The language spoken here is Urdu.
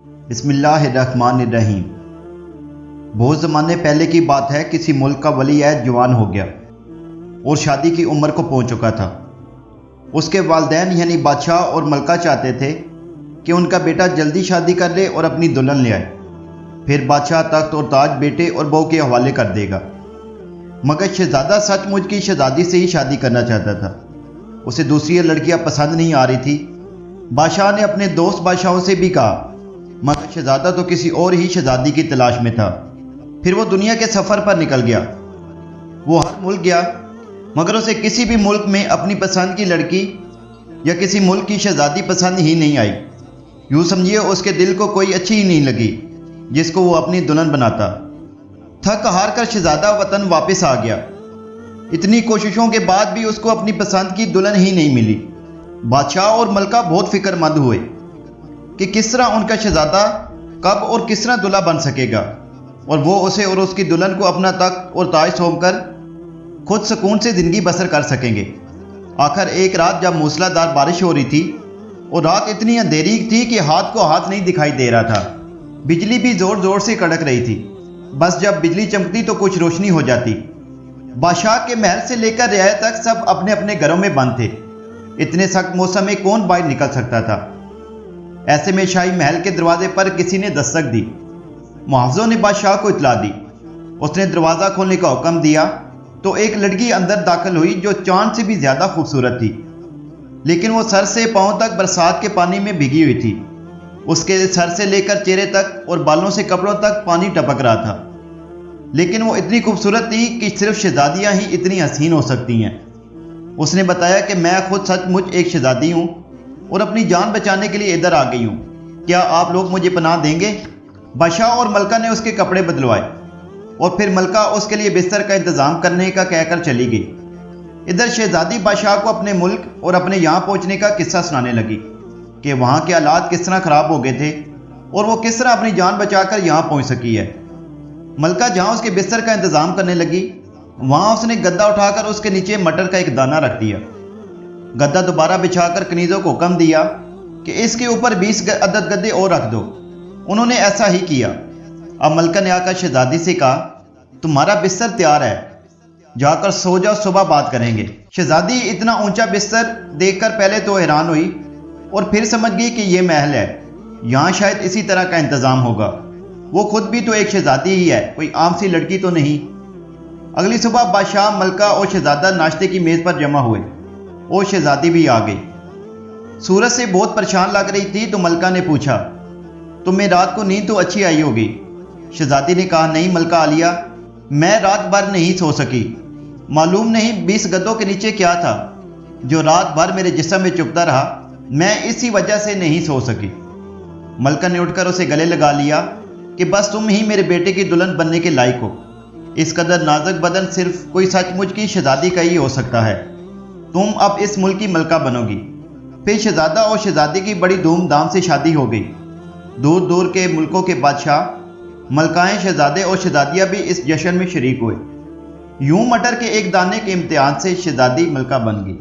بسم اللہ الرحمن الرحیم۔ بہت زمانے پہلے کی بات ہے، کسی ملک کا ولی عہد جوان ہو گیا اور شادی کی عمر کو پہنچ چکا تھا۔ اس کے والدین یعنی بادشاہ اور ملکہ چاہتے تھے کہ ان کا بیٹا جلدی شادی کر لے اور اپنی دلہن لے آئے، پھر بادشاہ تخت اور تاج بیٹے اور بہو کے حوالے کر دے گا۔ مگر شہزادہ سچ مچ کی شہزادی سے ہی شادی کرنا چاہتا تھا۔ اسے دوسری لڑکیاں پسند نہیں آ رہی تھی۔ بادشاہ نے اپنے دوست بادشاہوں سے بھی کہا، مگر شہزادہ تو کسی اور ہی شہزادی کی تلاش میں تھا۔ پھر وہ دنیا کے سفر پر نکل گیا۔ وہ ہر ملک گیا، مگر اسے کسی بھی ملک میں اپنی پسند کی لڑکی یا کسی ملک کی شہزادی پسند ہی نہیں آئی۔ یوں سمجھیے اس کے دل کو کوئی اچھی ہی نہیں لگی جس کو وہ اپنی دلہن بناتا۔ تھک ہار کر شہزادہ وطن واپس آ گیا۔ اتنی کوششوں کے بعد بھی اس کو اپنی پسند کی دلہن ہی نہیں ملی۔ بادشاہ اور ملکہ بہت فکر مند ہوئے کہ کس طرح ان کا شہزادہ کب اور کس طرح دلہا بن سکے گا، اور وہ اسے اور اس کی دلہن کو اپنا تخت اور تاج سونپ کر خود سکون سے زندگی بسر کر سکیں گے۔ آخر ایک رات جب موسلا دھار بارش ہو رہی تھی اور رات اتنی اندھیری تھی کہ ہاتھ کو ہاتھ نہیں دکھائی دے رہا تھا، بجلی بھی زور زور سے کڑک رہی تھی۔ بس جب بجلی چمکتی تو کچھ روشنی ہو جاتی۔ بادشاہ کے محل سے لے کر رعایا تک سب اپنے اپنے گھروں میں بند تھے۔ اتنے سخت موسم میں کون باہر نکل سکتا تھا؟ ایسے میں شاہی محل کے دروازے پر کسی نے دستک دی۔ محافظوں نے بادشاہ کو اطلاع دی۔ اس نے دروازہ کھولنے کا حکم دیا تو ایک لڑکی اندر داخل ہوئی جو چاند سے بھی زیادہ خوبصورت تھی، لیکن وہ سر سے پاؤں تک برسات کے پانی میں بھیگی ہوئی تھی۔ اس کے سر سے لے کر چہرے تک اور بالوں سے کپڑوں تک پانی ٹپک رہا تھا، لیکن وہ اتنی خوبصورت تھی کہ صرف شہزادیاں ہی اتنی حسین ہو سکتی ہیں۔ اس نے بتایا کہ میں خود سچ مچ ایک شہزادی ہوں اور اپنی جان بچانے کے لیے ادھر آ گئی ہوں، کیا آپ لوگ مجھے پناہ دیں گے؟ بادشاہ اور ملکہ نے اس کے کپڑے بدلوائے اور پھر ملکہ اس کے لیے بستر کا انتظام کرنے کا کہہ کر چلی گئی۔ ادھر شہزادی بادشاہ کو اپنے ملک اور اپنے یہاں پہنچنے کا قصہ سنانے لگی کہ وہاں کے حالات کس طرح خراب ہو گئے تھے اور وہ کس طرح اپنی جان بچا کر یہاں پہنچ سکی ہے۔ ملکہ جہاں اس کے بستر کا انتظام کرنے لگی، وہاں اس نے گدا اٹھا کر اس کے نیچے مٹر کا ایک دانہ رکھ دیا۔ گدا دوبارہ بچھا کر کنیزوں کو حکم دیا کہ اس کے اوپر 20 عدد گدے اور رکھ دو۔ انہوں نے ایسا ہی کیا۔ اب ملکہ نے آ کر شہزادی سے کہا، تمہارا بستر تیار ہے، جا کر سو جاؤ، صبح بات کریں گے۔ شہزادی اتنا اونچا بستر دیکھ کر پہلے تو حیران ہوئی اور پھر سمجھ گئی کہ یہ محل ہے، یہاں شاید اسی طرح کا انتظام ہوگا۔ وہ خود بھی تو ایک شہزادی ہی ہے، کوئی عام سی لڑکی تو نہیں۔ اگلی صبح بادشاہ، ملکہ اور شہزادہ ناشتے کی میز پر جمع ہوئے اور شہزادی بھی آ گئی۔ سورج سے بہت پریشان لگ رہی تھی تو ملکہ نے پوچھا، تمہیں رات کو نیند تو اچھی آئی ہوگی؟ شہزادی نے کہا، نہیں ملکہ عالیہ، میں رات بھر نہیں سو سکی۔ معلوم نہیں 20 گدوں کے نیچے کیا تھا جو رات بھر میرے جسم میں چپتا رہا، میں اسی وجہ سے نہیں سو سکی۔ ملکہ نے اٹھ کر اسے گلے لگا لیا کہ بس تم ہی میرے بیٹے کی دلہن بننے کے لائق ہو۔ اس قدر نازک بدن صرف کوئی سچ مچ کی شہزادی کا ہی ہو سکتا ہے۔ تم اب اس ملک کی ملکہ بنو گی۔ پھر شہزادہ اور شہزادی کی بڑی دھوم دھام سے شادی ہو گئی۔ دور دور کے ملکوں کے بادشاہ، ملکائیں، شہزادے اور شہزادیاں بھی اس جشن میں شریک ہوئے۔ یوں مٹر کے ایک دانے کے امتحان سے شہزادی ملکہ بن گئی۔